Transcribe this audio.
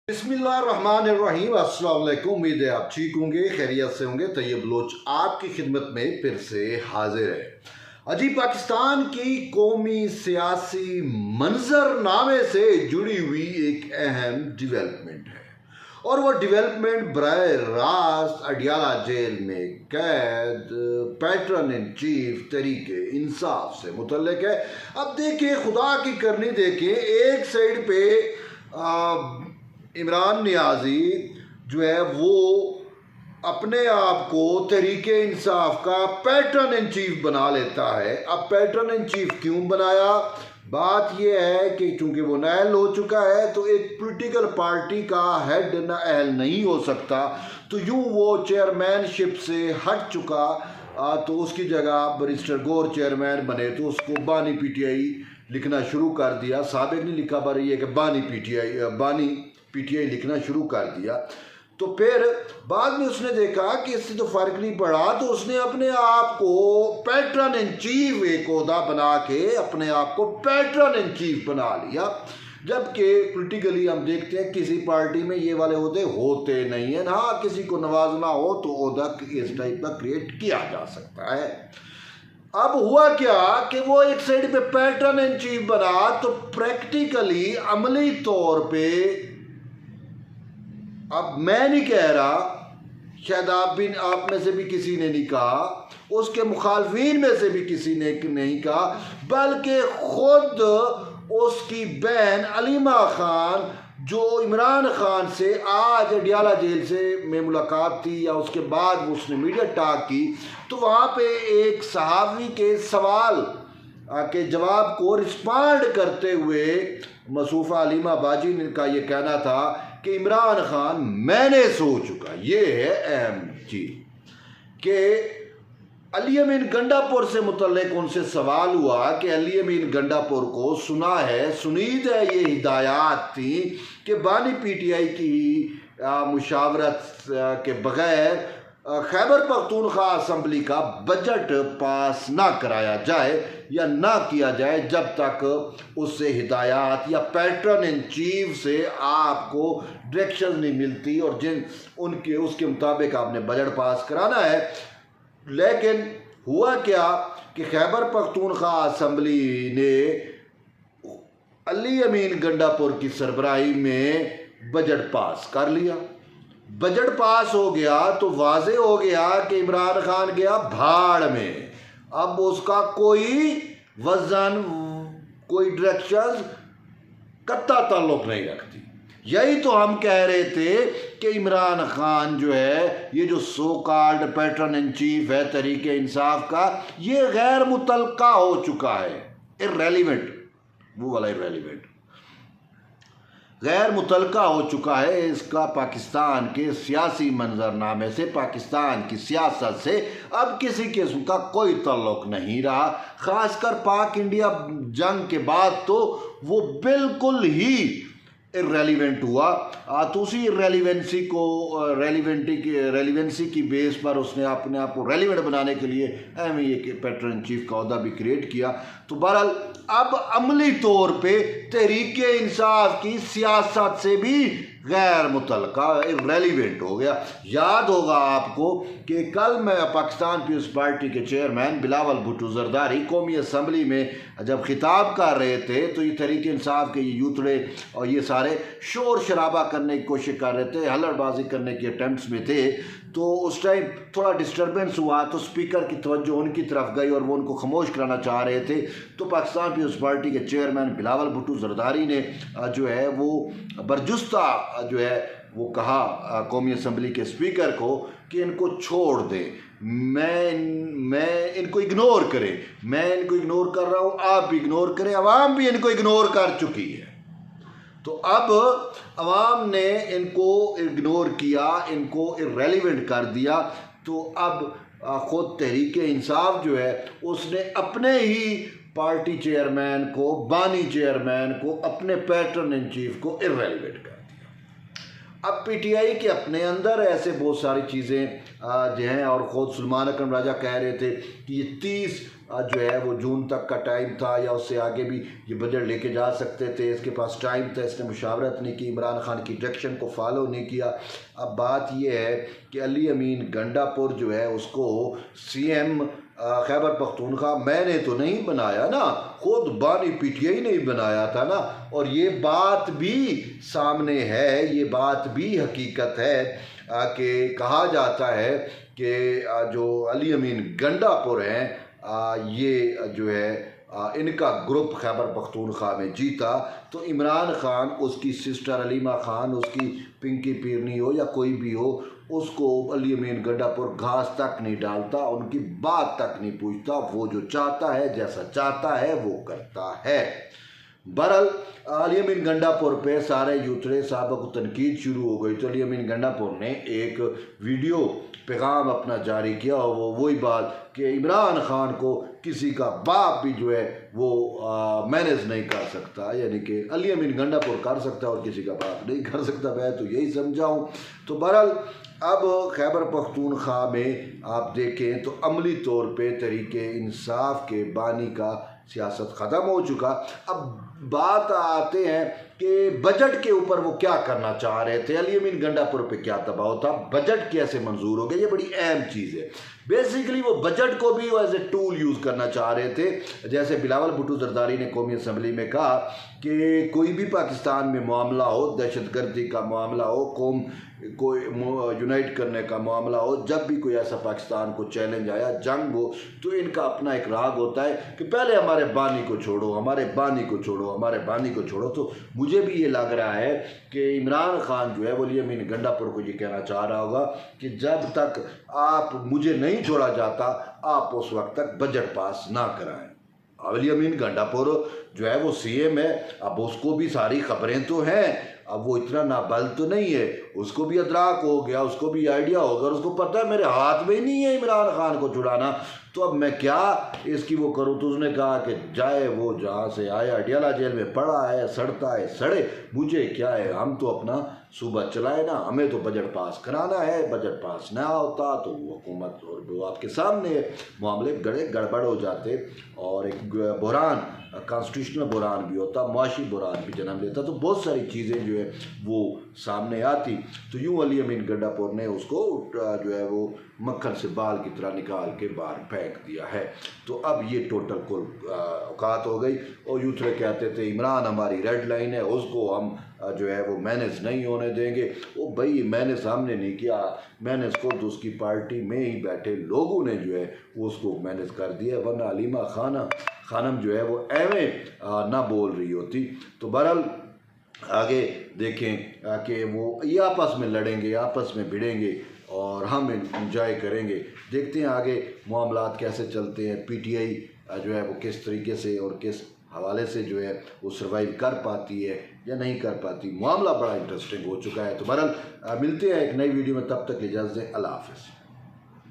बिस्मिल्लाहिर्रहमानिर्रहीम। अस्सलाम वालेकुम। उम्मीद है आप ठीक होंगे, खैरियत से होंगे। तैयब बलोच आपकी खिदमत में फिर से हाजिर है। अजी पाकिस्तान की कौमी सियासी मंजरनामे से जुड़ी हुई एक अहम डिवेलपमेंट है और वह डिवेलपमेंट बराए रास्त अडियाला जेल में कैद पैटर्न इन चीफ तरीके इंसाफ से मुतल्लिक है। अब देखिए, खुदा की करनी देखें, एक साइड पे इमरान नियाज़ी जो है वो अपने आप को तहरीके इंसाफ का पैटर्न इन चीफ बना लेता है। अब पैटर्न इन चीफ क्यों बनाया? बात यह है कि चूंकि वो नाअहल हो चुका है तो एक पॉलिटिकल पार्टी का हेड नाअहल नहीं हो सकता, तो यूँ वो चेयरमैनशिप से हट चुका, तो उसकी जगह बैरिस्टर गौर चेयरमैन बने तो उसको बानी पीटीआई लिखना शुरू कर दिया। साबिक नहीं लिखा, पर ये कि बानी पीटीआई लिखना शुरू कर दिया। तो फिर बाद में उसने देखा कि इससे तो फ़र्क नहीं पड़ा, तो उसने अपने आप को पैटर्न इन चीफ एक ओहदा बना के अपने आप को पैटर्न इन चीफ बना लिया। जबकि पॉलिटिकली हम देखते हैं किसी पार्टी में ये वाले ओहदे होते नहीं हैं। हाँ, किसी को नवाजना हो तो ओहदा इस टाइप का क्रिएट किया जा सकता है। अब हुआ क्या कि वो एक साइड पे पैटर्न इन चीफ बना, तो प्रैक्टिकली अमली तौर पे, अब मैं नहीं कह रहा, शायद आप में से भी किसी ने नहीं कहा, उसके मुखालफीन में से भी किसी ने नहीं कहा, बल्कि खुद उसकी बहन अलीमा खान जो इमरान खान से आज अडियाला जेल से में मुलाकात थी या उसके बाद उसने मीडिया टॉक की, तो वहाँ पे एक सहाफ़ी के सवाल के जवाब को रिस्पॉन्ड करते हुए मसूफ़ा अलीमा बाजी का ये कहना था कि इमरान खान मैंने सो चुका। ये है अहम चीज़ कि अली अमीन गंडापुर से मुतल्लिक उनसे सवाल हुआ कि अली अमीन गंडापुर को सुना है, सुनीद है, ये हिदायत थी कि बानी पीटीआई की मुशावरत के बगैर खैबर पख्तूनख्वा असम्बली का बजट पास ना कराया जाए या ना किया जाए जब तक उससे हिदायत या पैटर्न इन चीफ से आपको डायरेक्शन नहीं मिलती और उनके उसके मुताबिक आपने बजट पास कराना है। लेकिन हुआ क्या कि खैबर पख्तूनख्वा असम्बली ने अली अमीन गंडापुर की सरबराही में बजट पास कर लिया। बजट पास हो गया तो वाजे हो गया कि इमरान खान गया भाड़ में। अब उसका कोई वजन, कोई डायरेक्शन, कत्ता ताल्लुक नहीं रखती। यही तो हम कह रहे थे कि इमरान खान जो है, ये जो so called pattern in chief है तहरीके इंसाफ का, ये गैर मुतलका हो चुका है, इर्रेलिवेंट, वो वाला इर्रेलिवेंट, गैर मुतलका हो चुका है। इसका पाकिस्तान के सियासी मंजरनामे से, पाकिस्तान की सियासत से अब किसी किस्म का कोई ताल्लुक नहीं रहा। ख़ासकर पाक इंडिया जंग के बाद तो वो बिल्कुल ही इर्रेलिवेंट हुआ। तो उसी रेलिवेंसी की बेस पर उसने अपने आप को रेलिवेंट बनाने के लिए एम ए के पैटर्न इन चीफ का अहदा भी क्रिएट किया। तो बहरहाल अब अमली तौर पे तहरीके इंसाफ की सियासत से भी गैर मुतलका, इर्रेलिवेंट हो गया। याद होगा आपको कि कल मैं पाकिस्तान पीपल्स पार्टी के चेयरमैन बिलावल भुट्टो जरदारी कौमी असम्बली में जब खिताब कर रहे थे तो ये तहरीके इंसाफ के ये यूथड़े और ये सारे शोर शराबा करने की कोशिश कर रहे थे, हल्लड़बाजी करने के अटैम्प्ट्स में थे। तो उस टाइम थोड़ा डिस्टर्बेंस हुआ तो स्पीकर की तवज्जो उनकी तरफ गई और वो उनको खामोश कराना चाह रहे थे। तो पाकिस्तान पीपल्स पार्टी के चेयरमैन बिलावल भुट्टो जरदारी ने जो है वो बरजुस्ता जो है वो कहा कौमी असम्बली के स्पीकर को कि इनको छोड़ दें, मैं इनको इग्नोर करें, मैं इनको इग्नोर कर रहा हूँ, आप भी इग्नोर करें, अवाम भी इनको इग्नोर कर चुकी है। तो अब अवाम ने इनको इग्नोर किया, इनको इर्रेलिवेंट कर दिया। तो अब खुद तहरीके इंसाफ जो है उसने अपने ही पार्टी चेयरमैन को, बानी चेयरमैन को, अपने पैटर्न इन चीफ को इर्रेलिवेंट कर दिया। अब पीटीआई के अपने अंदर ऐसे बहुत सारी चीज़ें जो हैं, और ख़ुद सुलेमान अकरम राजा कह रहे थे कि ये जो है वो जून तक का टाइम था या उससे आगे भी ये बजट लेके जा सकते थे, इसके पास टाइम था, इसने मुशावरत नहीं की, इमरान खान की डायरेक्शन को फॉलो नहीं किया। अब बात ये है कि अली अमीन गंडापुर जो है उसको CM खैबर पख्तूनख्वा मैंने तो नहीं बनाया ना, खुद बानी PTI ने ही बनाया था ना। और ये बात भी सामने है, ये बात भी हकीकत है कि कहा जाता है कि जो अली अमीन गंडापुर हैं ये जो है इनका ग्रुप खैबर पख्तूनख्वा में जीता तो इमरान खान, उसकी सिस्टर अलीमा खान, उसकी पिंकी पीरनी हो या कोई भी हो, उसको अली अमीन गंडापुर घास तक नहीं डालता, उनकी बात तक नहीं पूछता। वो जो चाहता है, जैसा चाहता है वो करता है। बहरहाल अली अमीन गंडापुर पे सारे यूथरे साहब को तनकीद शुरू हो गई तो अली अमीन गंडापुर ने एक वीडियो पैगाम अपना जारी किया और वो वही बात कि इमरान खान को किसी का बाप भी जो है वो मैनेज नहीं कर सकता, यानी कि अली अमीन गंडापुर कर सकता है और किसी का बाप नहीं कर सकता। मैं तो यही समझाऊँ। तो बहरहाल अब खैबर पख्तूनख्वा में आप देखें तो अमली तौर पे तरीके इंसाफ के बानी का सियासत ख़त्म हो चुका। अब बात आते हैं कि बजट के ऊपर वो क्या करना चाह रहे थे, अली अमीन गंडापुर पे क्या दबाव था, बजट कैसे मंजूर हो गया, ये बड़ी अहम चीज़ है। बेसिकली वो बजट को भी एज ए टूल यूज़ करना चाह रहे थे। जैसे बिलावल भुट्टो जरदारी ने कौमी असम्बली में कहा कि कोई भी पाकिस्तान में मामला हो, दहशतगर्दी का मामला हो, कौम को यूनाइट करने का मामला हो, जब भी कोई ऐसा पाकिस्तान को चैलेंज आया, जंग हो, तो इनका अपना एक राग होता है कि पहले हमारे बानी को छोड़ो, हमारे बानी को छोड़ो, हमारे बानी को छोड़ो। तो मुझे भी ये लग रहा है कि इमरान खान जो है वो अली अमीन गंडापुर को ये कहना चाह रहा होगा कि जब तक आप मुझे नहीं छोड़ा जाता, आप उस वक्त तक बजट पास ना कराएं। अली अमीन गंडापुर जो है वो CM है, अब उसको भी सारी खबरें तो हैं, अब वो इतना नाबल तो नहीं है, उसको भी अदराक हो गया, उसको भी आइडिया होगा, उसको पता है मेरे हाथ में ही नहीं है इमरान खान को छुड़ाना, तो अब मैं क्या इसकी वो करूँ। तो उसने कहा कि जाए वो जहाँ से आया, अडियाला जेल में पड़ा है, सड़ता है सड़े, मुझे क्या है, हम तो अपना सूबा चलाए ना, हमें तो बजट पास कराना है। बजट पास ना होता तो वो हुकूमत और वो आपके सामने मामले गड़बड़ हो जाते और एक बुहरान, कॉन्स्टिट्यूशनल बुहरान भी होता, मुआशी बुहरान भी जन्म लेता, तो बहुत सारी चीज़ें जो है वो सामने आती। तो यूँ अली अमीन गंडापुर ने उसको जो है वो मक्खन से बाल की तरह निकाल के बाहर फेंक दिया है। तो अब ये टोटल कुल औकात हो गई। और यूथरे कहते थे इमरान हमारी रेड लाइन है, उसको हम जो है वो मैनेज नहीं होने देंगे। वो भाई मैनेज हमने नहीं किया, मैनेज को तो उसकी पार्टी में ही बैठे लोगों ने जो है वो उसको मैनेज कर दिया, वरना अलीमा खानम जो है वो एवं ना बोल रही होती। तो बहरहाल आगे देखें कि वो ये आपस में लड़ेंगे, आपस में भिड़ेंगे और हम इंजॉय करेंगे। देखते हैं आगे मामलात कैसे चलते हैं, PTI जो है वो किस तरीके से और किस हवाले से जो है वो सर्वाइव कर पाती है या नहीं कर पाती। मामला बड़ा इंटरेस्टिंग हो चुका है। तो बहरहाल मिलते हैं एक नई वीडियो में, तब तक इजाज़त दें, अल्लाह हाफ़िज़।